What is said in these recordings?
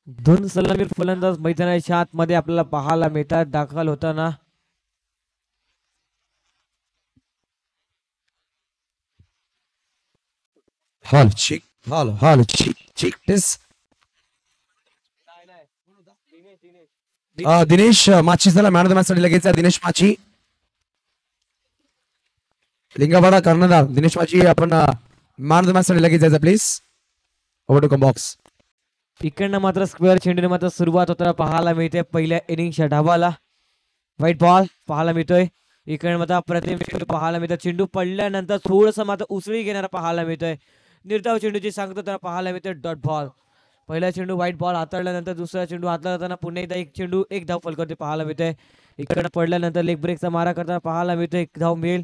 दोन सलामीर फलंदाज मैदानाच्या आतमध्ये आपल्याला पाहायला मिळतात दाखल होताना. हॉल चिक हॉल चिक टेस्ट. दिनेश माची झाला मॅन ऑफ द मॅच साठी लगेच दिनेश माची लिंगावाडा कर्णधार दिनेश माची आपण मॅन ऑफ द मॅच साठी लगेच जायचं please. Over to come box. इकडनं मात्र स्क्वेअर चेंडूने मात्र सुरुवात होताना पाहायला मिळते पहिल्या इनिंगच्या डावाला. व्हाईट बॉल पाहायला मिळतोय. इकडे मात्र प्रतिम चेंडू पाहायला मिळतोय. चेंडू पडल्यानंतर थोडंसं मात्र उसळी घेणारा पाहायला मिळतोय. निर्धाव चेंडूची सांगतो त्याला पाहायला मिळतोय डॉट बॉल. पहिला चेंडू व्हाईट बॉल हाताळल्यानंतर दुसरा चेंडू हाताळताना पुन्हा एकदा एक चेंडू एक धाव फलकवते पाहायला मिळतोय. इकडनं पडल्यानंतर लेग ब्रेकचा मारा करताना पाहायला मिळतोय. एक धाव मिळेल.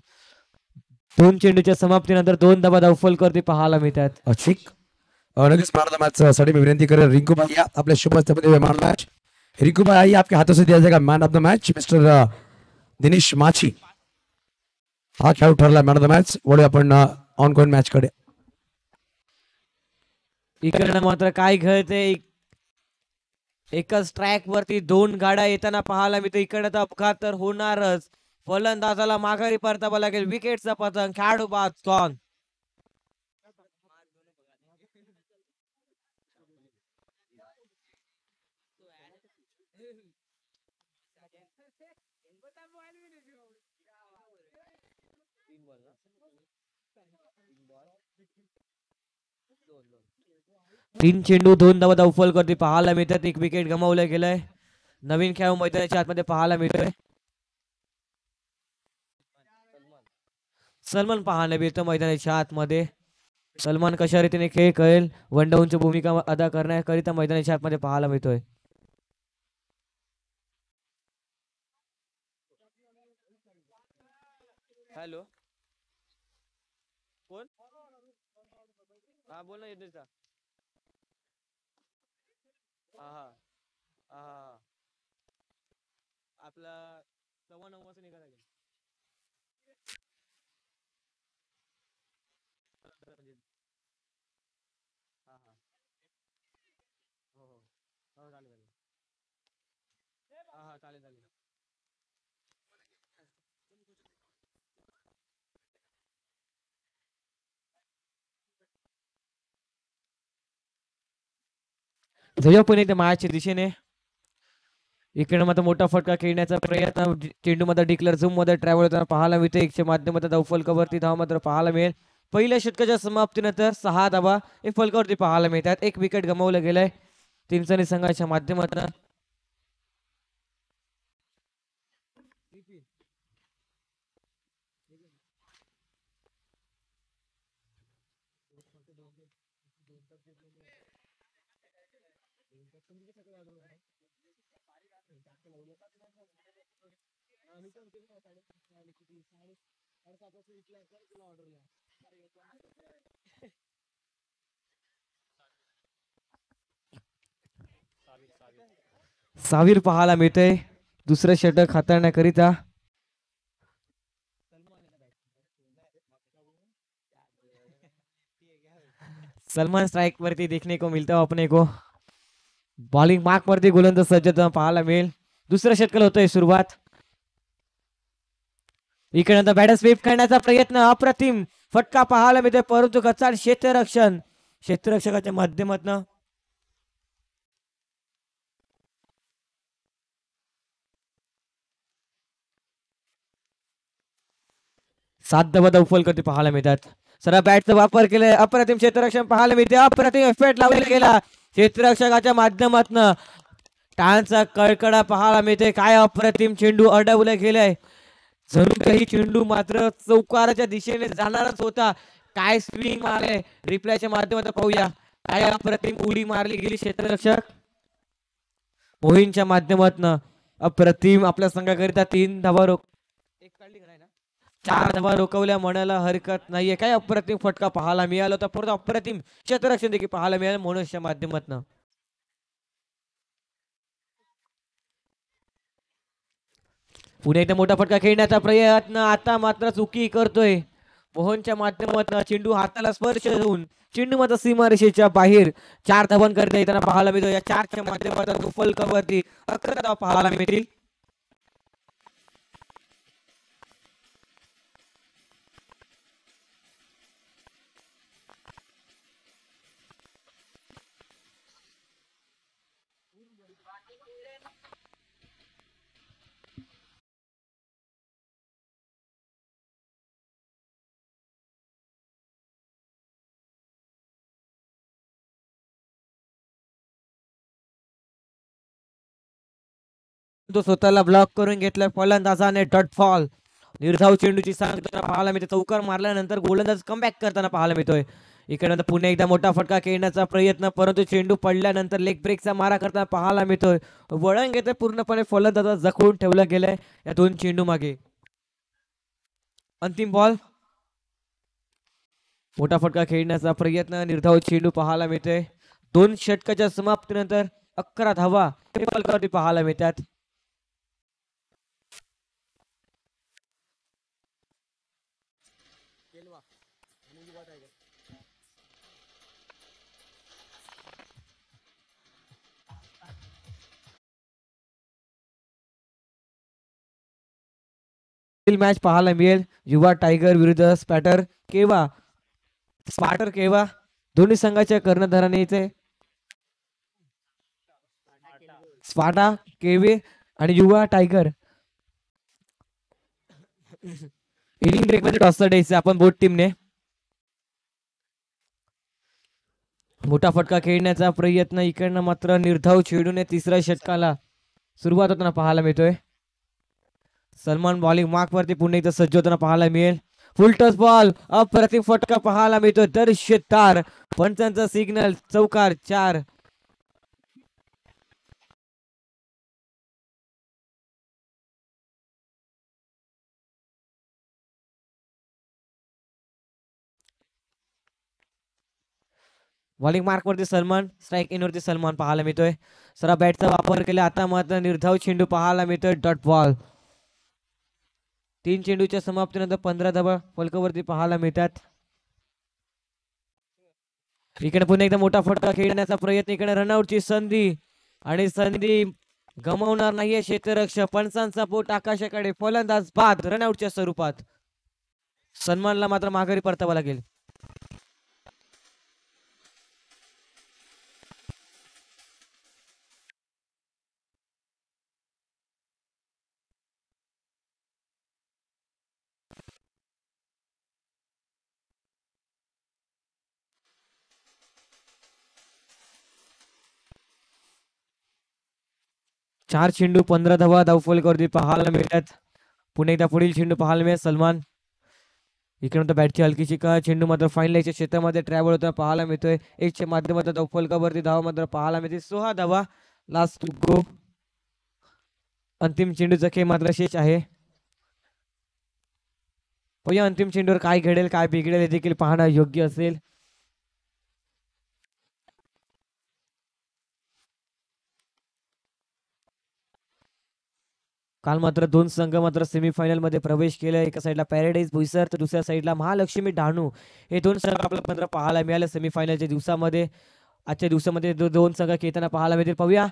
दोन चेंडूच्या समाप्तीनंतर दोन धावा धाव फलकवते पाहायला मिळतात. चिक लगेच मॅन ऑफ द मॅच साठी मी विनंती करेन रिंकू भाई आपल्या शुभ हस्ते मॅन मैच. रिंकू भाई आइए आपके हाथों से दिया जाएगा man of the match mister Dinesh Machi. हा खेळाडू ठरला मॅन ऑफ द मॅच. वळूया आपण ऑन गोइंग मॅच कडे. इकडनं मात्र काय घडते एकाच ट्रॅक वरती दोन गाड्या येताना पाहायला मिळते. इकडनं तर अपघात तर होणारच. फलंदाजाला माघारी परतावा लागेल. विकेटचा पतंग खेळाडू बाद कॉन. तीन चेंडू दोन धावा धाव फलकवते पाहायला मिळतात. एक विकेट गमावलं गेलंय. नवीन खेळाडू मैदानाच्या आतमध्ये पाहायला मिळतोय. सलमान पाहायला मिळतं मैदानाच्या आतमध्ये. सलमान कशा रीतीने खेळ कळेल वन डाऊनची भूमिका अदा करण्याकरिता मैदानाच्या आतमध्ये पाहायला मिळतोय. हॅलो कोण हा बोल ना येते का. हा हा हा आपला 9:15 वाजता निघाला लागेल. हा हा हो हो हो चालेल हा हा चालेल. जाऊया पण एकदा मायाच्या दिशेने. इकडे मात्र मोठा फटका खेळण्याचा प्रयत्न चेंडू मध्ये डिक्लेअर झूम मध्ये ट्रॅव्हल होताना पाहायला मिळते. 100 माध्यमात धाव फलकावरती धाव मात्र पाहायला मिळेल. पहिल्या षटकाच्या समाप्तीनंतर 6 धावा एक फलकावरती पाहायला मिळतात. एक विकेट गमावलं गेलंय चिंचणी संघाच्या माध्यमातून. सावीर पाहायला मिळतंय दुसरं षटक हाताळण्याकरिता. सलमान स्ट्राइक वरती देखने को मिलता है अपने को. बॉलिंग मार्क वरती गोलंदाज सज्जता पाहायला मिळेल. दुसऱ्या षटकाला होतोय सुरुवात. इकडे बॅटर स्वीप करण्याचा प्रयत्न अप्रतिम फटका पाहायला मिळतोय परंतु गचाड क्षेत्ररक्षकाच्या माध्यमातून. 7 धावा धाव फलकवरती पाहायला मिळतात. सरा बॅटचा वापर केलाय. अप्रतिम क्षेत्ररक्षण पाहायला मिळते. अप्रतिम एफेक्ट लावला गेला क्षेत्ररक्षकाच्या माध्यमातून. टाळांचा कडकडा पाहायला मिळते. काय अप्रतिम चेंडू अडवला गेलाय. जणू काही चेंडू मात्र चौकाराच्या दिशेने जाणारच होता. काय स्विंग मारले रिप्लायच्या माध्यमातून पाहूया. काय अप्रतिम उडी मारली गेली क्षेत्ररक्षक मोहीनच्या माध्यमातून. अप्रतिम आपल्या संघाकरिता 3 धावा एक काढली नाही ना 4 धावा रोखवल्या म्हणायला हरकत नाहीये. काय अप्रतिम फटका पाहायला मिळाला होता परंतु अप्रतिम क्षेत्ररक्षण देखील पाहायला मिळालं मोहनच्या माध्यमातून. पुणे एकदा मोठा फटका खेळण्याचा प्रयत्न आता मात्र चुकी करतोय मोहनच्या माध्यमातून चेंडू हाताला स्पर्श होऊन चेंडू मात्र सीमारेषेच्या बाहेर 4 धावन करता येताना पाहायला मिळतो. या 4च्या माध्यमातून फलकावरती 11 धावा पाहायला मिळतील. तो स्वतःला ब्लॉक करून घेतलाय फलंदाजाने. Dot fall. निर्धाव चेंडूची सांगताना पाहायला मिळते. चौकार मारल्यानंतर गोलंदाज कमबॅक करताना पाहायला मिळतोय. इकडे पुन्हा एकदा मोठा फटका खेळण्याचा प्रयत्न, परंतु चेंडू पडल्यानंतर लेग ब्रेकचा मारा करताना पाहायला मिळतोय. वळण घेते पूर्णपणे फलंदाजा जखडून ठेवलं गेलंय या 2 चेंडू मागे. अंतिम बॉल. मोठा फटका खेळण्याचा प्रयत्न, निर्धाव चेंडू पाहायला मिळतोय. 2 षटकाच्या समाप्तीनंतर 11 धावा फलकावरती पाहायला मिळतात. मॅच पाहायला मिळेल. युवा टायगर विरुद्ध स्पार्टर केवा दोन्ही संघाच्या कर्णधाराने इथे स्पाटा केवे आणि युवा टायगर इनिंग ब्रेक मध्ये टॉस द्यायचं आपण बोट टीमने. मोठा फटका खेळण्याचा प्रयत्न, इकडनं मात्र निर्धाव चेंडूने 3ऱ्या षटकाला सुरुवात होताना पाहायला मिळतोय. सलमान बॉलिंग मार्क वरती पुन्हा एकदा सज्ज होताना पाहायला मिळेल. फुल टॉस बॉल, अप्रतिम फटका पाहायला मिळतो. दर्शकदार पंचांचा सिग्नल, चौकार 4. बॉलिंग मार्क वरती सलमान, स्ट्राईक इन वरती सलमान पाहायला मिळतोय. सरा बॅटचा वापर केला. आता मात्र निर्धाव चेंडू पाहायला मिळतोय. Dot ball. 3 चेंडूच्या समाप्तीनंतर 15 धावा फलकावरती पाहायला मिळतात. इकडे पुन्हा एकदा मोठा फटका खेळण्याचा प्रयत्न, इकडे रनआउटची संधी आणि संधी गमावणार नाहीये क्षेत्ररक्षक. पंचांचा बोट आकाशाकडे, फलंदाज बाद रनआउटच्या स्वरूपात. सलमानला मात्र माघारी परतावं लागेल. चार चेंडू 15 धावा धावफलकावरती पाहायला मिळतात. पुन्हा एकदा पुढील चेंडू पाहायला मिळेल. सलमान इकडे बॅटची हलकीची का चेंडू मात्र फाईनलाईच्या क्षेत्रामध्ये ट्रॅव्हल होताना पाहायला मिळतोय. 1च्या माध्यमातून धावफलकावरती धावा मात्र पाहायला मिळते. 16 धावा लास्ट टू गो. अंतिम चेंडूचा खेळ मात्र शेष आहे. या अंतिम चेंडूवर काय घडेल काय बिघडेल हे देखील पाहणं योग्य असेल. काल मात्र 2 संघ मात्र सेमीफायनल मध्ये प्रवेश केला. एका साईडला पॅराडाईज बोईसर तर दुसऱ्या साईडला महालक्ष्मी डहाणू हे 2 संघ आपल्याला मात्र पाहायला मिळाले सेमीफायनलच्या दिवसामध्ये. आजच्या दिवसामध्ये 2 संघ खेळताना पाहायला मिळतील. पाहूया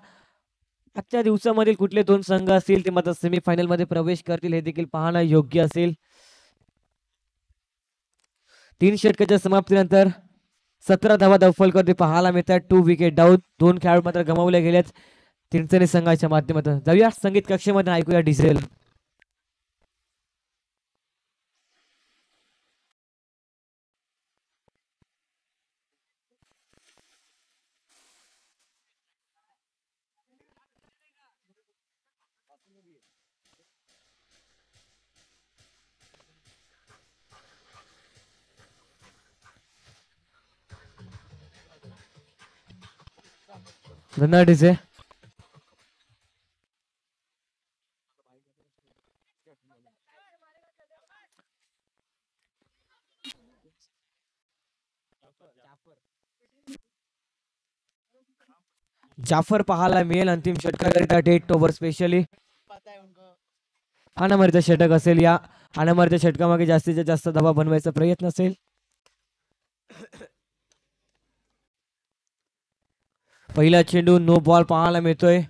आजच्या दिवसामधील कुठले 2 संघ असतील ते मात्र सेमीफायनल मध्ये प्रवेश करतील हे देखील पाहणं योग्य असेल. 3 षटकाच्या समाप्तीनंतर 17 धावा धावफलकावरती पाहायला मिळतात. 2 विकेट डाऊन. 2 खेळाडू मात्र गमावले गेलेत चिंचणी संघाच्या माध्यमातून. जाऊया संगीत कक्षेमध्ये, ऐकूया डिझेल. धन्यवाद डिझेल. जाफर पाहायला मिळेल अंतिम षटकाकरिता डेट ओव्हर स्पेशली. हा नंबरचा षटक असेल या हाणामारीच्या षटकामागे जास्तीत जास्त धावा बनवायचा प्रयत्न असेल. पहिला चेंडू नो बॉल पाहायला मिळतोय.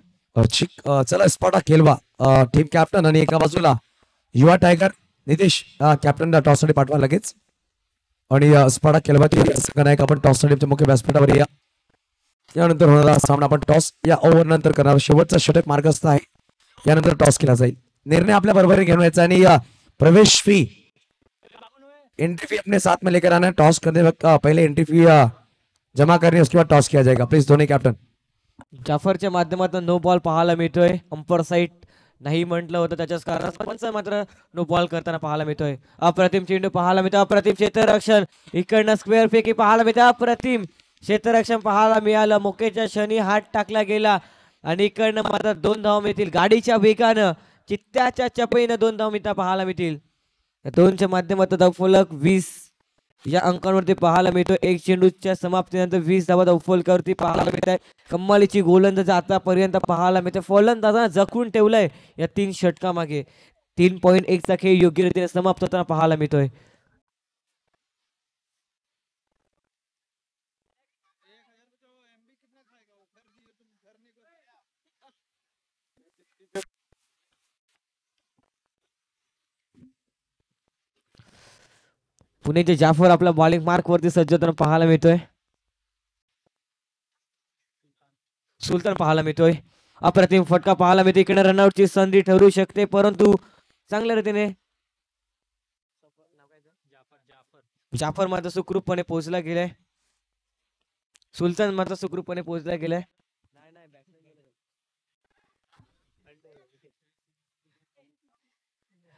चला स्पॉटा केलवा टीम कॅप्टन आणि एका बाजूला युवा टायगर नितेश कॅप्टन टॉससाठी पाठवा लगेच. आणि स्पॉटा केलवा संघनायक आपण टॉससाठी मुख्य व्यासपीठावर या. यानंतर होणारा सामना आपण टॉस या ओव्हर नंतर करणार. शेवटचा षटक मार्गस्थ आहे. यानंतर टॉस केला जाईल. निर्णय आपल्या बरोबर घेऊन यायचा आणि प्रवेश फी एंट्री फी अपने साथ में लेकर आना है. टॉस करने वक्त पहले एंट्री फी जमा करनी है, उसके बाद टॉस किया जाएगा. प्लीज दोनों कॅप्टन. जाफरच्या माध्यमातून नो बॉल पाहायला मिळतोय. अंपर साईड नाही म्हटलं होतं त्याच्याच कारणात मात्र नो बॉल करताना पाहायला मिळतोय. अप्रतिम चेंडू पाहायला मिळतो. अप्रतिम क्षेत्ररक्षण इकडनं स्क्वेअर फेकी पाहायला मिळते. अप्रतिम क्षेत्ररक्षण पाहायला मिळालं. मोकेच्या क्षणी हात टाकला गेला आणि इकडनं मात्र 2 धावा मिळतील. गाडीच्या वेगानं चित्त्याच्या चपईनं 2 धावा मिळता पाहायला मिळतील. या 2च्या माध्यमातून धावफलक 20 या अंकांवरती पाहायला मिळतो. एक चेंडूच्या समाप्तीनंतर 20 धावा धावफलकावरती पाहायला मिळत आहे. कम्मालीची गोलंदाज आतापर्यंत पाहायला मिळते. फलंदाजांना जखून ठेवलंय या 3 षटकामागे. 3.1 चा खेळ योग्य रीतीने समाप्त होताना पाहायला मिळतोय. पुणेचे जाफर आपला बॉलिंग मार्क वरती सज्ज होताना पाहायला मिळतोय. सुलतान पाहायला मिळतोय. अप्रतिम फटका पाहायला मिळतो. इकडे रनआउटची संधी ठरू शकते परंतु चांगल्या रीतीने जाफर मात्र सुखरूपपणे पोहोचला गेलाय. सुलतान मात्र सुखरूपपणे पोहोचला गेलाय.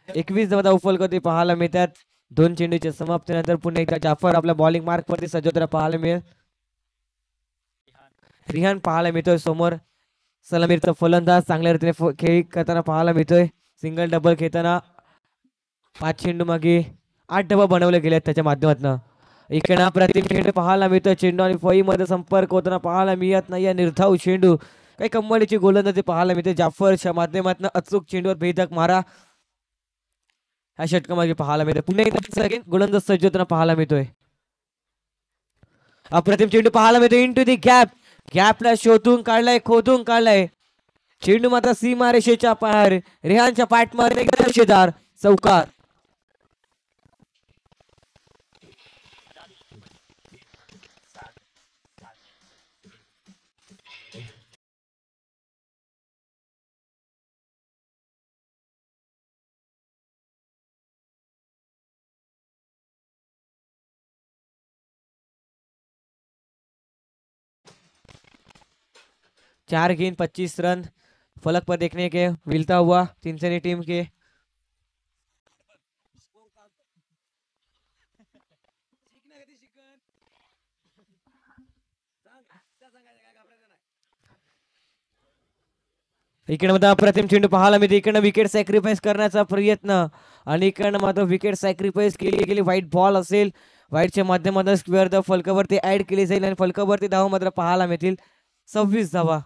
21 धावा धावफलक पाहायला मिळतात. 2 चेंडूच्या समाप्तीनंतर पुन्हा एकदा जाफर आपल्या बॉलिंग मार्क वरती सज्ज होताना पाहायला मिळेल. रिहान पाहायला मिळतोय समोर. सलामीरचा फलंदाज चांगल्या रीतीने खेळ करताना पाहायला मिळतोय. सिंगल डबल खेळताना 5 चेंडू मागे 8 डबा बनवले गेले त्याच्या माध्यमातून. इकडे अप्रतिम चेंडू पाहायला मिळतोय. चेंडू आणि फळी मध्ये संपर्क होताना पाहायला मिळत नाही. निर्धाव चेंडू काही कम्मलीची गोलंदाजी पाहायला मिळते. जाफरच्या माध्यमातून अचूक चेंडूवर भेदक मारा ह्या षटकामागे पाहायला मिळते. पुन्हा एकदा गोलंदाज सज्ज होताना पाहायला मिळतोय. अप्रतिम चेंडू पाहायला मिळतो. इंटू दी गॅप. गॅपला शोधून काढलाय, खोदून काढलाय. चेंडू मात्र सीमारेषेच्या पार. रेहानच्या पाठमार एकदम शेजार चौकार. चार गेंद 25 रन फलक पर देखने के मिलता हुआ सिंचनी टीम के. इकडे मात्र अप्रतिम चेंडू पाहायला मिळते. इकडनं विकेट सॅक्रिफाईस करण्याचा प्रयत्न आणि इकडनं मात्र विकेट सॅक्रिफाईस केली गेली. व्हाईट बॉल असेल. व्हाईटच्या माध्यमातून स्क्वेअर द फलकावरती ऍड केली जाईल आणि फलकावरती धावा मात्र पाहायला मिळतील 26 धावा.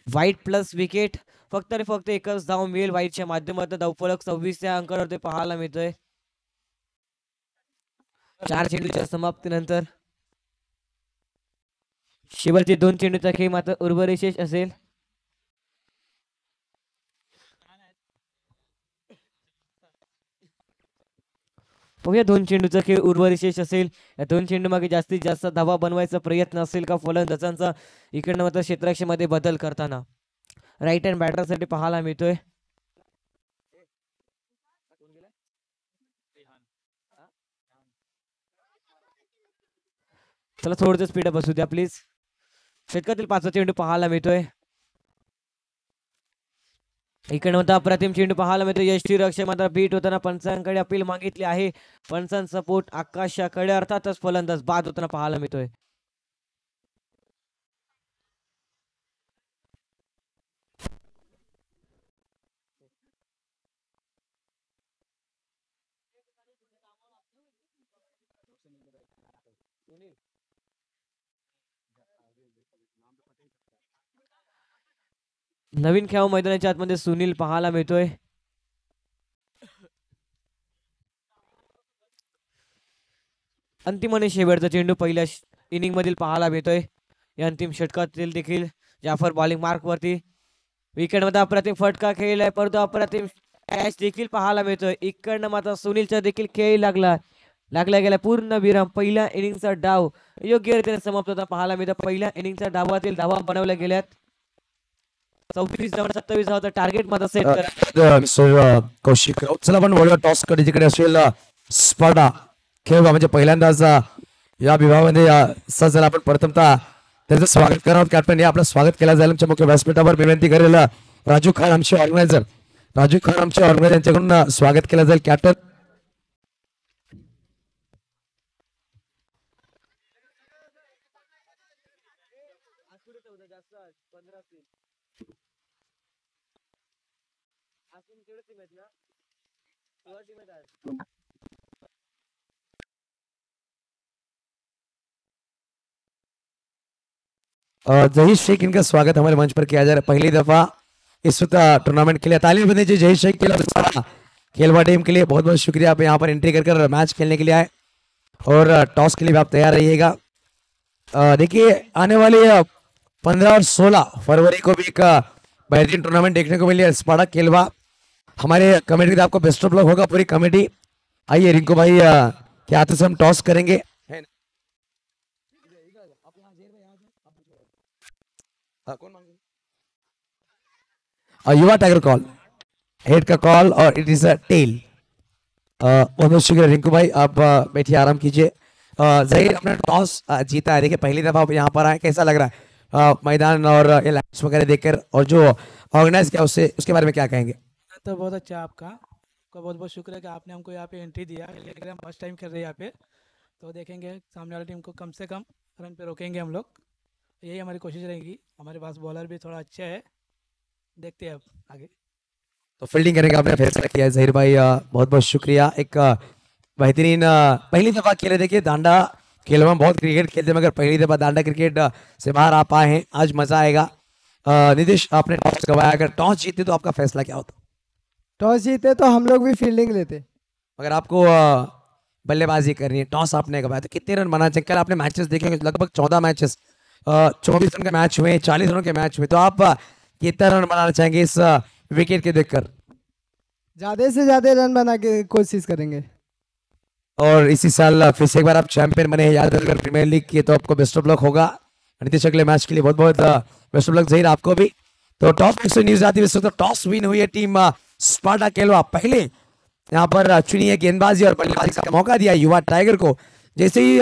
व्हाईट प्लस विकेट फक्त आणि फक्त एकच धाव मिळेल. व्हाईटच्या माध्यमातून धावफलक 26 या अंकावरती पाहायला मिळतोय. 4 चेंडूच्या समाप्तीनंतर शेवटचे 2 चेंडूचा खेळ मात्र उर्वरिशेष असेल. पाहूया 2 चेंडूचा खेळ उर्वरिशेष असेल. या 2 चेंडू मागे जास्तीत जास्त धावा बनवायचा प्रयत्न असेल का फलंदाजांचा. इकडनं मात्र क्षेत्ररक्षणामध्ये बदल करताना राईट हँड बॅटर साठी पाहायला मिळतोय. चला थोडंसं स्पीड बसू द्या प्लीज. षटकातील 5वा चेंडू पाहायला मिळतोय. इकडे होता अप्रतिम चेंडू पाहायला मिळतो. यष्टी रक्षक मात्र बीट होताना पंचांकडे अपील मागितली आहे. पंचां सपोर्ट आकाशाकडे अर्थातच फलंदाज बाद होताना पाहायला मिळतोय. नवीन खेळ मैदानाच्या आतमध्ये सुनील पाहायला मिळतोय. अंतिम आणि शेवटचा चेंडू पहिल्या इनिंग मधील पाहायला मिळतोय. या अंतिम षटकातील देखील जाफर बॉलिंग मार्क वरती. विकेट मध्ये अप्रतिम फटका खेळ आहे, परंतु अप्रतिम कॅच देखील पाहायला मिळतोय. इकडनं मात्र सुनीलचा देखील खेळ लागला गेला. पूर्ण विराम. पहिल्या इनिंगचा डाव योग्य रीतीने समाप्त होता पाहायला मिळतं. पहिल्या इनिंगच्या डावातील धावा बनवल्या गेल्यात. 34 धावा 27 धावाचा टार्गेट मात्र सेट करा. मिस्टर कौशिक राऊत. चला आपण वळूया टॉस कडे, जिकडे असेल स्पर्धा खेळ म्हणजे पहिल्यांदाच या विभागामध्ये सजला. आपण प्रथमतः त्याचं स्वागत करणार कॅप्टन. आपलं स्वागत केलं जाईल. आमच्या मुख्य व्यासपीठावर विनंती करेल राजू खान आमचे ऑर्गनायझर यांच्याकडून स्वागत केलं जाईल कॅप्टन. जहीर शेख, इनका स्वागत हमारे मंच पर किया जा रहा है. पहली दफा इस टूर्नामेंट के लिए ताली बंदी जी. जहीर शेख के लिए, खेलवा टीम के लिए बहुत बहुत शुक्रिया. आप यहाँ पर एंट्री कर मैच खेलने के लिए आए और टॉस के लिए भी आप तैयार रहिएगा. देखिए आने वाली 15 और 16 फरवरी को भी एक बेहतरीन टूर्नामेंट देखने को मिली है स्पाडा केलवा. हमारे कमेटी का आपको बेस्ट ऑफ लक होगा पूरी कमेटी. आइए रिंकू भाई के हाथों से हम टॉस करेंगे. युवा टाइगर कॉल, हेड का कॉल और इट इज अ टेल. बहुत बहुत शुक्रिया रिंकू भाई. आप बैठिए, आराम कीजिए. जहीर अपना टॉस जीता है. देखिए पहली दफा आप यहाँ पर आए, कैसा लग रहा है मैदान और ये लाइट्स वगैरह देखकर, और जो ऑर्गेनाइज किया उसके बारे में क्या कहेंगे? तो बहुत अच्छा है आपका बहुत बहुत शुक्रिया कि आपने हमको यहाँ पे एंट्री दिया. लेकिन हम फर्स्ट टाइम कर रहे हैं यहाँ पे, तो देखेंगे सामने वाली टीम को कम से कम रन पे रोकेंगे हम लोग. यही हमारी कोशिश रहेगी. हमारे पास बॉलर भी थोड़ा अच्छा है, देखते हैं अब आगे. तो फील्डिंग करने का आपने फैसला किया है जहीर भाई, बहुत बहुत शुक्रिया. एक बेहतरीन पहली दफा खेले. देखिए दांडा खेल में बहुत क्रिकेट खेलते हैं, मगर पहली दफा दांडा क्रिकेट से बाहर आ पाए हैं. आज मजा आएगा. नीतीश, आपने टॉस गवाया, अगर टॉस जीते तो आपका फैसला क्या होता? टॉस जीते तो हम लोग भी फील्डिंग लेते. मगर आपको बल्लेबाजी करनी है. टॉस आपने गवाया तो कितने रन बनाना चाहिए? कल आपने मैचेस देखे, लगभग 14 मैचेस, 24 रन के मैच हुए, 40 रन के मैच हुए. तो आप कितना रन बनाना चाहेंगे इस विकेट के देखकर? ज्यादा से ज्यादा रन बना के कोशिश करेंगे. और इसी साल फिर से एक बार आप चैंपियन बने हैं याद अगर प्रीमियर लीग की, तो आपको बेस्ट ऑफ लक होगा. नीतीश अगले मैच के लिए बहुत बहुत बेस्ट ऑफ लक जहीर आपको भी. तो टॉस न्यूज आती है, तो टॉस विन हुई है टीम स्पाडा केलवा. पहले यहाँ पर चुनी है गेंदबाजी और बल्लेबाजी का मौका दिया युवा टाइगर को. जैसे ही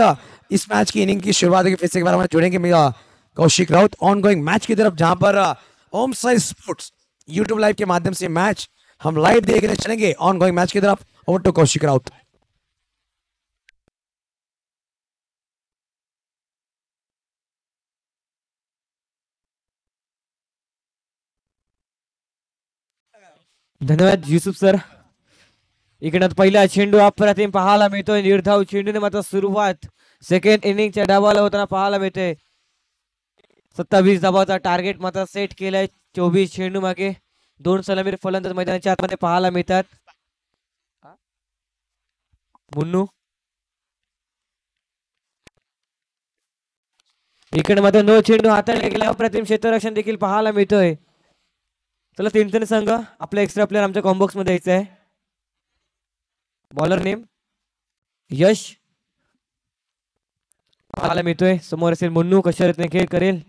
इस मैच की इनिंग की शुरुआत होगी, फिर से एक बार हमारे जुड़ेंगे Kaushik Raut on going match की तरफ, जहां पर ओम साई स्पोर्ट्स यूट्यूब लाइव के माध्यम से मैच हम लाइव देखने चलेंगे. ऑन गोइंग मैच की तरफ ओवर टू कौशिक राउत. धन्यवाद युसुफ सर. इकडं पहिला चेंडू अप्रतिम पाहायला मिळतोय. निर्धाव चेंडूने मात्र सुरुवात सेकंड इनिंगच्या डावाला होताना पाहायला मिळते. 27 धावाचा टार्गेट मात्र सेट केलाय. 24 चेंडू मागे 2 सलामीर फलंदाज मैदानाच्या आतमध्ये पाहायला मिळतात. मुन्नू इकडे मात्र 9 चेंडू हाताळले गेले. अप्रतिम क्षेत्ररक्षण देखील पाहायला मिळतोय. चला 3 संघ आपल्या एक्स्ट्रा प्लेअर आमच्या कॉम्बॉक्स मध्ये यायचं आहे. बॉलर नेम यश पाहायला मिळतोय. समोर असेल मुन्नू, कशा रीतीने खेळ करेल.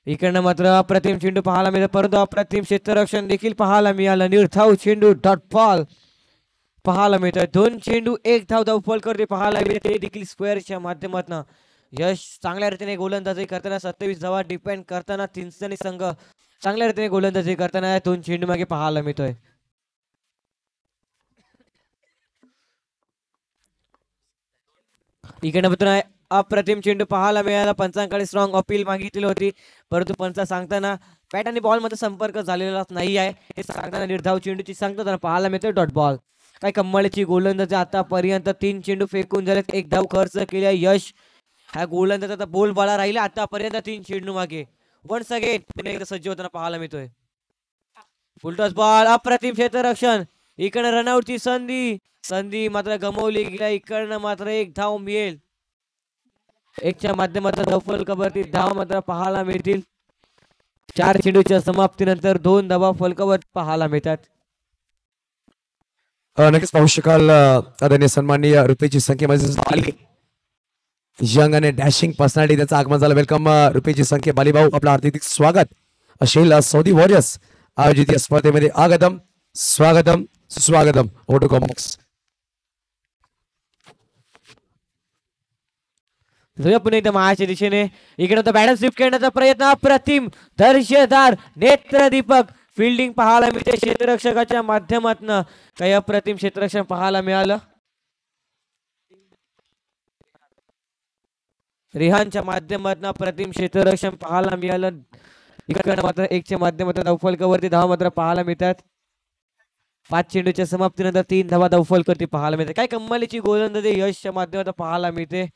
इकडनं मात्र अप्रतिम चेंडू पाहायला मिळतो, परंतु अप्रतिम क्षेत्ररक्षण देखील पाहायला मिळालं. निर्धाव चेंडू डॉट बॉल पाहायला मिळतोय. 2 चेंडू 1 धाव धावफल करते पाहायला मिळते देखील स्क्वेअरच्या माध्यमातून. यश चांगल्या रीतीने गोलंदाजी करताना 27 धावा डिपेंड करताना तीनसनी संघ चांगल्या रीतीने गोलंदाजी करताना 2 चेंडू मागे पाहायला मिळतोय. इकडे मात्र अप्रतिम चेंडू पाहायला मिळाला. पंचांकडे स्ट्रॉंग अपील मागितली होती, परंतु पंच सांगताना बॅट आणि बॉल मध्ये संपर्क झालेला नाही आहे हे सांगताना निर्धाव चेंडूची सांगताना पाहायला मिळते डॉट बॉल. काय कम्माळीची गोलंदाजी आतापर्यंत 3 चेंडू फेकून झालेत, 1 धाव खर्च केली. यश हा गोलंदाजाचा बोल बाळा राहिला आतापर्यंत 3 चेंडू मागे. वन्स अगेन पुन्हा एकदा सज्ज होताना पाहायला मिळतोय. फुलटॉस बॉल, अप्रतिम क्षेत्ररक्षण. इकडनं रनआउटची संधी मात्र गमावली गेला. इकडनं मात्र एक धाव मिळेल. एकच्या माध्यमातून धावफलक वरती धाव मात्र पाहायला मिळतील. 4 चेंडूच्या समाप्तीनंतर 2 धावा फलकावर पाहायला मिळतात. नक्कीच पाहू शकाल आदरणीय सन्माननीय रुपयेची संख्येमध्ये आली. यंग आणि डॅशिंग पर्सनॅलिटी त्याचं आगमन झालं. वेलकम रुपयेची संख्या बालीभाऊ, आपलं हार्दिक स्वागत. असेल सौदी वॉरियर्स आयोजित या स्पर्धेमध्ये आगतम स्वागतम सुस्वागतम. ओटो कॉम्बॉक्स पुन्हा एकदा महाच्या दिशेने इकडे बॅटन स्लिप खेळण्याचा प्रयत्न. अप्रतिम दर्शेदार नेत्रदीपक फिल्डिंग पाहायला मिळते क्षेत्ररक्षकाच्या माध्यमातून. काही अप्रतिम क्षेत्ररक्षण पाहायला मिळालं. रिहानच्या माध्यमातून अप्रतिम क्षेत्ररक्षण पाहायला मिळालं. इकडे मात्र 1च्या माध्यमातून धावफलकावरती धावा मात्र पाहायला मिळतात. 5 चेंडूच्या समाप्तीनंतर 3 धावा धावफलकावरती पाहायला मिळते. काय कमालीची गोलंदाजी यशच्या माध्यमातून पाहायला मिळते.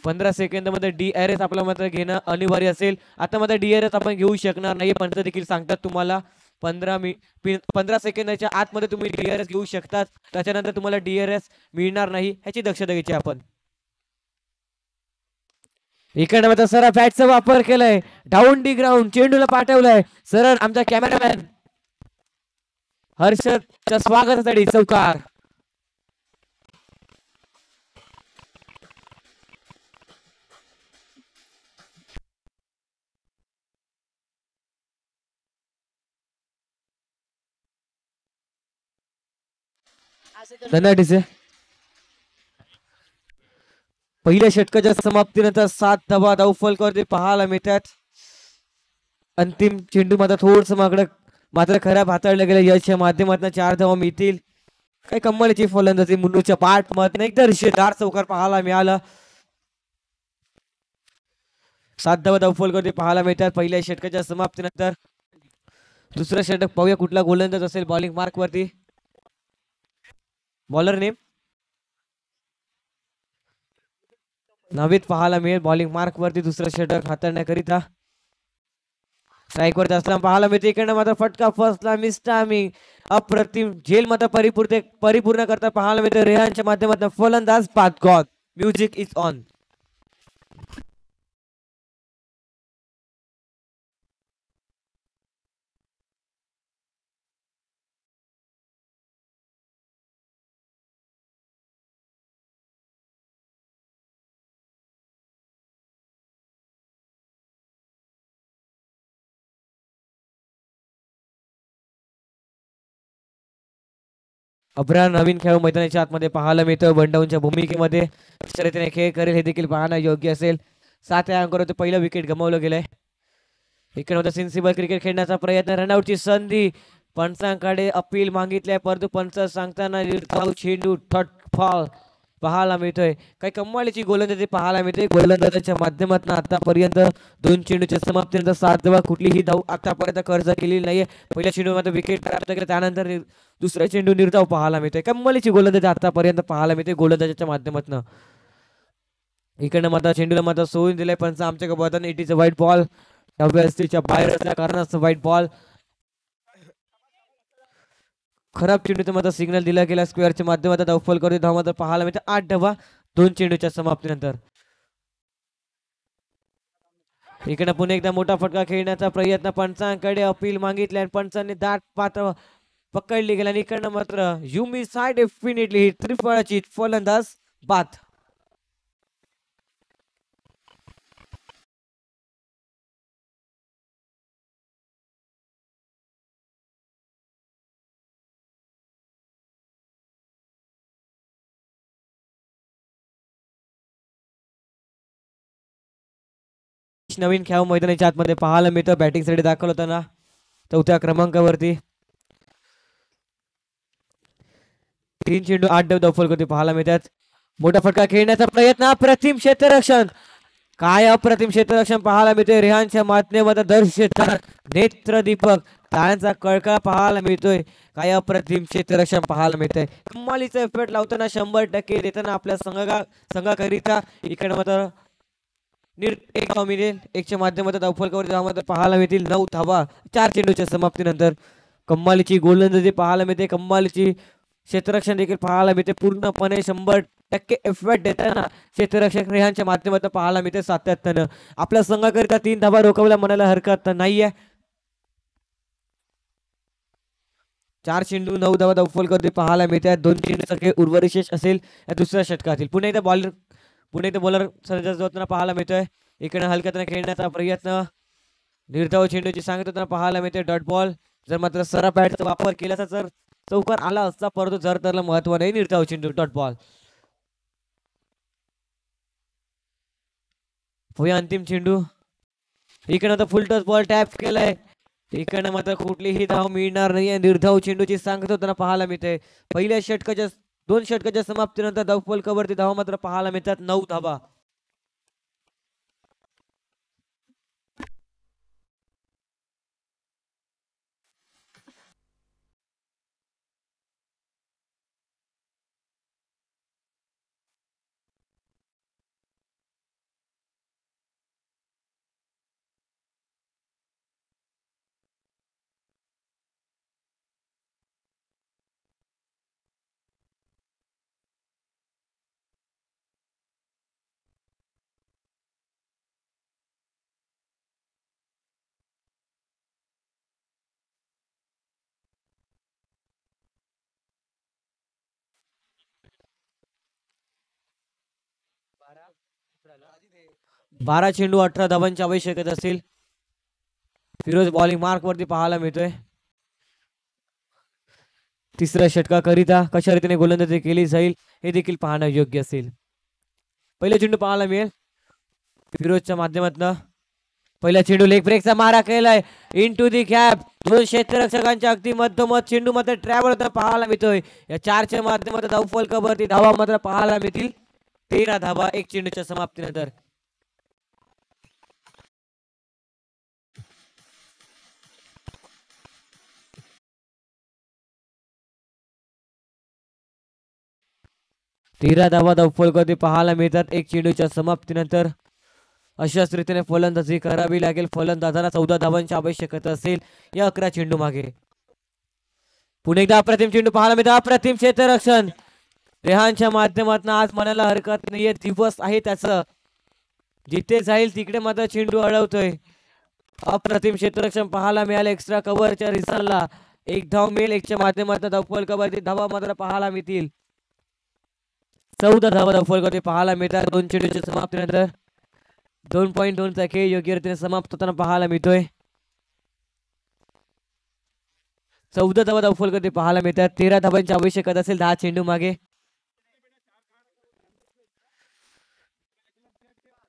15 सेकंदामध्ये DRS आपला मात्र घेणं अनिवार्य असेल. आता मात्र DRS आपण घेऊ शकणार नाही, पंच देखील सांगतात तुम्हाला. 15 सेकंदाच्या आतमध्ये तुम्ही DRS घेऊ शकतात, त्याच्यानंतर तुम्हाला DRS मिळणार नाही, ह्याची दक्षता घ्यायची आपण. इकडे मात्र सरळ बॅटचा वापर केलाय. डाऊन डी ग्राउंड चेंडूला पाठवलाय. सरळ आमचा कॅमेरामॅन हर्षदच्या स्वागतासाठी चौकार. पहिल्या षटकाच्या समाप्तीनंतर 7 धावा धावफलकावरती पाहायला मिळतात. अंतिम चेंडू मात्र थोडस मात्र खराब हाताळलं गेलं. यशच्या माध्यमातून 4 धावा मिळतील. काही कमालीची फलंदाजी मुन्नूच्या पाठ मध्ये एक दर्शेदार चौकार पाहायला मिळाला. 7 धावा धावफलकावरती पाहायला मिळतात पहिल्या षटकाच्या समाप्तीनंतर. दुसरं षटक पाहूया कुठला गोलंदाज असेल बॉलिंग मार्क वरती. बॉलर नेम नावीद पाहायला मिळेल बॉलिंग मार्क वरती दुसरं षटक हाताळण्याकरिता. स्ट्राईक वरती असताना पाहायला मिळते. इकडनं मात्र फटका फसला. Miss timing. अप्रतिम झेल मात्र परिपूर्ण करता पाहायला मिळते. रेहानच्या माध्यमातून फलंदाज बाद गॉड. Music is on. अब्राहम नवीन खेळाडू मैदानाच्या आतमध्ये पाहायला मिळतो. बंडाऊनच्या भूमिकेमध्ये शर्यतीने खेळ करेल हे देखील पाहणं योग्य असेल. 7 अंकावर पहिलं विकेट गमावलं गेलंय. इकडे होता सेन्सिबल क्रिकेट खेळण्याचा प्रयत्न. रनआउटची संधी. पंचांकडे अपील मागितले, परंतु पंच सांगताना चेंडू फॉल पाहायला मिळतोय. काही कमालीची गोलंदाजी पाहायला मिळते. गोलंदाजाच्या माध्यमातून आतापर्यंत 2 चेंडूच्या समाप्तीनंतर 7 धावा कुठलीही धाव आतापर्यंत कर्ज केलेली नाहीये. पहिल्या चेंडूमध्ये विकेट प्राप्त केला, त्यानंतर दुसरा चेंडू निर्धाव पाहायला मिळतोय. कमालीची गोलंदाजी आतापर्यंत पाहायला मिळते गोलंदाजाच्या माध्यमातून. इकडनं मात्र चेंडूला मात्र सोडून दिलाय पंच आमच्या कबड्डीने. It is a white ball. डब्ल्यूएसटीच्या बाहेर असल्या कारणास्तव व्हाईट बॉल. खराब चेंडूचा मात्र सिग्नल दिला गेला. स्क्वेअरच्या माध्यमातून धावफल करून धाव मात्र पाहायला मिळते. 8 धावा 2 चेंडूच्या समाप्तीनंतर. इकडे पुन्हा एकदा मोठा फटका खेळण्याचा प्रयत्न. पंचांकडे अपील मागितले आणि पंचांनी दाट पात्र पकडली गेला. आणि इकडनं मात्र युमी साइड डेफिनेटली ही त्रिफळाची फलंदाज बाद. नवीन खेळ मैदानाच्या आतमध्ये पाहायला मिळतं. बॅटिंग साठी दाखल होताना 4थ्या क्रमांकावरती. 3 चेंडू 8 धाव धावफलकावरती पाहायला मिळतात. मोठा फटका खेळण्याचा प्रयत्न. अप्रतिम क्षेत्ररक्षण. काय अप्रतिम क्षेत्ररक्षण पाहायला मिळते. रेहानच्या माध्यमातून दर्शेदार नेत्रदीपक टाळ्यांचा कडकड पाहायला मिळतोय. काय अप्रतिम क्षेत्ररक्षण पाहायला मिळतंय. कमालीचा एफर्ट लावताना 100% देताना आपल्या संघाकरिता इकडे मात्र एक धाव मिळेल. एकच्या माध्यमातून धावफलकावर धावामध्ये पाहायला मिळतील 9 धावा 4 चेंडूच्या समाप्तीनंतर. कमालीची गोलंदाजी पाहायला मिळते. कमालीची क्षेत्ररक्षण देखील पाहायला मिळते. पूर्णपणे 100% एफर्ट देताना क्षेत्ररक्षक रेहानच्या माध्यमातून पाहायला मिळते सातत्यानं. आपल्या संघाकरिता 3 धावा रोखवल्या म्हणायला हरकत नाहीये. 4 चेंडू 9 धावा धावफलकावरती पाहायला मिळतात. 2 चेंडूचा उर्वरिशेष असेल या दुसऱ्या षटकातील. पुन्हा एकदा बॉलर सर्जात पाहायला मिळतोय. इकडे हलक्यात खेळण्याचा प्रयत्न. निर्धाव चेंडूची सांगत होताना पाहायला मिळते डॉट बॉल. जर मात्र सरा बॅटचा वापर केला तर चौकार आला असता, परंतु जर त्याला महत्व नाही. निर्धाव चेंडू डॉट बॉल. अंतिम चेंडू. इकडे आता फुल टच बॉल टॅप केलाय. इकडे मात्र कुठलीही धाव मिळणार नाहीये. निर्धाव चेंडूची सांगत होताना पाहायला मिळते. पहिल्या षटकाच्या 2 षटकाच्या समाप्तीनंतर धावफलकावरती धावा मात्र पाहायला मिळतात 9 धावा. बारा चेंडू 18 धावांची आवश्यकता असेल. फिरोज बॉलिंग मार्क वरती पाहायला मिळतोय. तिसऱ्या षटकाकरिता कशा रीतीने गोलंदाजी केली जाईल हे देखील पाहणं योग्य असेल. पहिला चेंडू पाहायला मिळेल फिरोजच्या माध्यमातून. पहिला चेंडू लेग ब्रेकचा मारा केलाय इन टू दी कॅप. 2 क्षेत्ररक्षकांच्या अगदी मधोमध चेंडू मात्र ट्रॅव्हल पाहायला मिळतोय. या 4च्या माध्यमातून धावफलकावरती धावा मात्र पाहायला मिळतील 13 धावा 1 चेंडूच्या समाप्तीनंतर. तेरा धावा धावफलकावरती पाहायला मिळतात 1 चेंडूच्या समाप्तीनंतर. अशाच रीतीने फलंदाजी करावी लागेल. फलंदाजाला 14 धावांची आवश्यकता असेल या 11 चेंडू मागे. पुणे एकदा अप्रतिम चेंडू पाहायला मिळतात. अप्रतिम क्षेत्ररक्षण रेहानच्या माध्यमातून. आज म्हणायला हरकत नाहीये, दिवस आहे त्याचं. जिथे जाईल तिकडे मात्र चेंडू अडवतोय. अप्रतिम क्षेत्ररक्षण पाहायला मिळाले. एक्स्ट्रा कव्हरच्या रिझल्टला 1 धाव मिळेल. 1च्या माध्यमातून धावफलकावरती धावा मात्र पाहायला मिळतील 14 धावा धावफलकावरती पाहायला मिळतात 2 चेंडूच्या समाप्तीनंतर. 2.2 चा खेळ योग्य रीतीने समाप्त होताना पाहायला मिळतोय. 14 धावा धावफलकावरती पाहायला मिळतात. 13 धावांची आवश्यकता असेल 10 चेंडू मागे.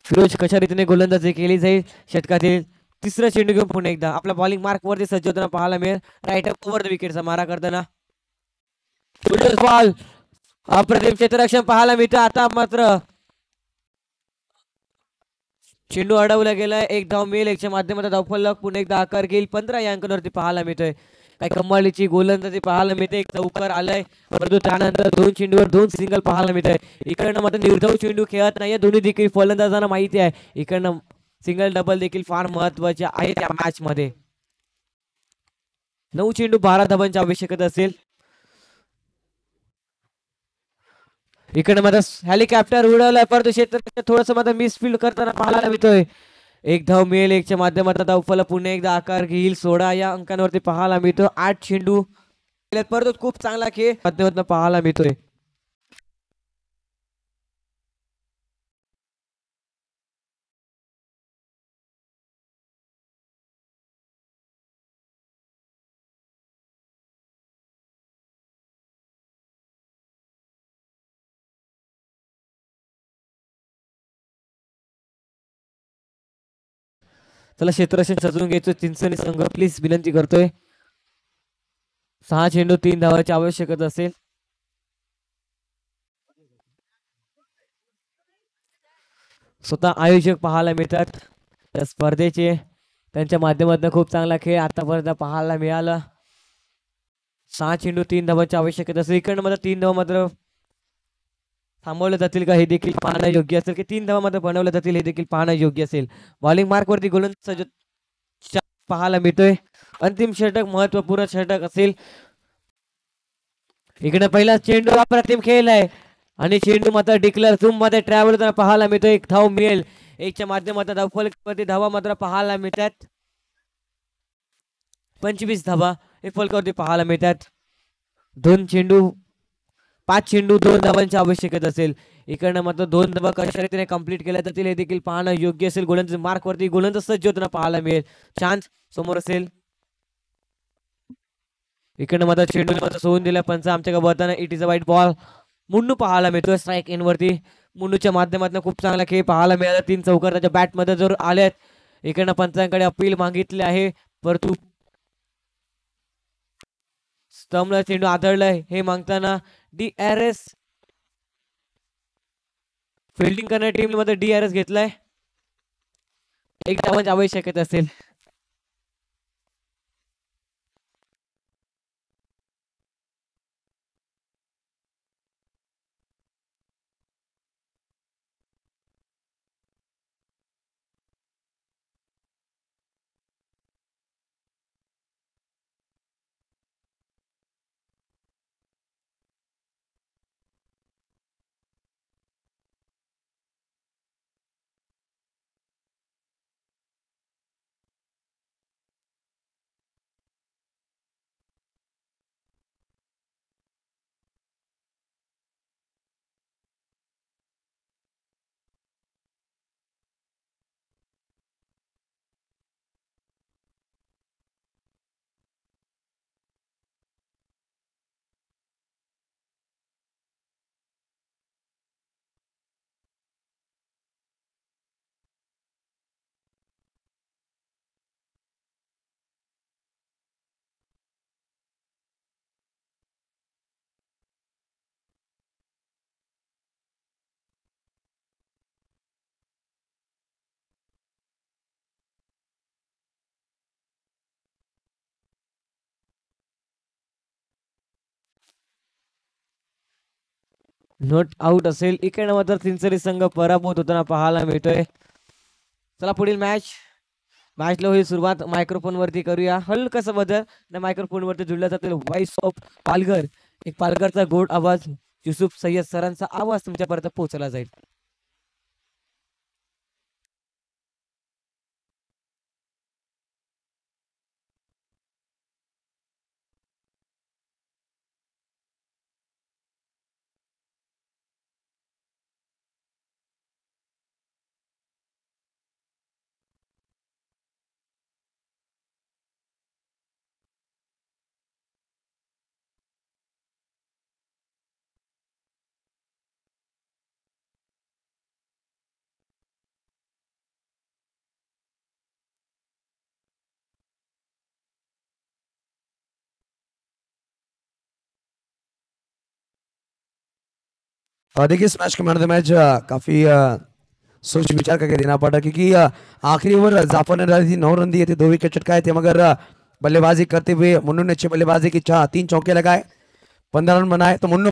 फिरोज कशा रीतीने गोलंदाजी केली जाईल षटकातील. तिसरा चेंडू घेऊन पुन्हा एकदा आपल्या बॉलिंग मार्क वरती सज्ज होताना पाहायला मिळेल. राईट अप ओव्हर द विकेटचा मारा करताना. बॉल अप्रतिम क्षेत्ररक्षण पाहायला मिळतं. आता मात्र चेंडू अडवला गेलाय. 1 धाव मिळेल. 1च्या माध्यमातून धावफलक पुन्हा एकदा आकार घेईल 15 या अंकावरती पाहायला मिळतोय. काय कमालीची गोलंदाजी पाहायला मिळते. 1 चौकार आलाय, परंतु त्यानंतर 2 चेंडूवर 2 सिंगल पाहायला मिळत आहे. इकडनं मात्र निर्धाव चेंडू खेळत नाहीये दोन्ही देखील फलंदाजांना माहिती आहे. इकडनं सिंगल डबल देखील फार महत्वाचे आहेत या मॅच मध्ये. 9 चेंडू 12 धावांची आवश्यकता असेल. इकडे मात्र हेलिकॉप्टर उडवलाय, परंतु क्षेत्र थोडस मात्र मिसफील्ड करताना पाहायला मिळतोय. 1 धाव मिळेल. 1च्या माध्यमातून धावफलक पुन्हा एकदा आकार घेईल 16 या अंकांवरती पाहायला मिळतो. 8 चेंडू परंतु खूप चांगला खेळ माध्यमातून पाहायला मिळतोय. चला क्षेत्ररक्षण सजवून घ्यायचं चिंचणी संघ प्लीज विनंती करतोय. 6 चेंडू 3 धावांची आवश्यकता असेल. स्वतः आयोजक पाहायला मिळतात या स्पर्धेचे. त्यांच्या माध्यमातून खूप चांगला खेळ आतापर्यंत पाहायला मिळाला. 6 चेंडू 3 धावांची आवश्यकता असेल. इकडनं मात्र 3 धावा मात्र थांबवल्या जातील का हे देखील पाहणं योग्य असेल, की 3 धावा मात्र बनवल्या जातील हे देखील पाहणं योग्य असेल. बॉलिंग मार्कवरती गोलंदाज पाहायला मिळतोय. अंतिम षटक महत्वपूर्ण षटक असेल. इकडे पहिला चेंडू अप्रतिम खेळ आहे आणि चेंडू मात्र डिक्लेअर झूम मध्ये ट्रॅव्हल होताना पाहायला मिळतो. एक धाव मिळेल. एकच्या माध्यमातून धावफलकावरती धावा मात्र पाहायला मिळतात. 25 धावा हे फलकावरती पाहायला मिळतात. 5 चेंडू 2 धावांची आवश्यकता असेल. इकडनं मात्र 2 धावा कशा रीतीने कंप्लीट केल्या जातील हे देखील पाहणं योग्य असेल. गोलंदाज मार्कवरती गोलंदाज सज्ज होताना पाहायला मिळेल. चान्स समोर असेल. इकडनं मात्र चेंडू मात्र सोडून दिला पंच आमच्या बघताना. इट इज अ वाईट बॉल. मुन्नू पाहायला मिळतोय स्ट्राईक इन वरती. मुन्नूच्या माध्यमातून खूप चांगला खेळ पाहायला मिळाला. 3 चौकार त्याच्या बॅट मध्ये जर आल्यात. इकडनं पंचांकडे अपील मागितले आहे परंतु स्तंभला चेंडू आदळलाय हे मागताना DRS फिल्डिंग करणाऱ्या टीम मध्ये DRS घेतलाय. एक धावांची आवश्यकता असेल. नॉट आउट असेल. इकडे मात्र चिंचरी संघ पराभूत होताना पाहायला मिळतोय. चला पुढील मॅचला होईल सुरुवात. मायक्रोफोन वरती करूया हलकसा बदल. मायक्रोफोन वरती जुळल्या जातील व्हॉइस ऑफ पालघर. एक पालघरचा गोड आवाज युसुफ सय्यद सरांचा आवाज तुमच्यापर्यंत पोहोचला जाईल. देखिए इस मैच के मैन ऑफ द मैच काफी सोच विचार करके देना पड़ा क्योंकि आखिरी ओवर जाफर ने डाली थी 9 रन दिए थे, 2 विकेट चटकाए थे, मगर बल्लेबाजी करते हुए मुन्नू ने अच्छी बल्लेबाजी की, 3 चौके लगाए, 15 रन बनाए। तो मुन्नू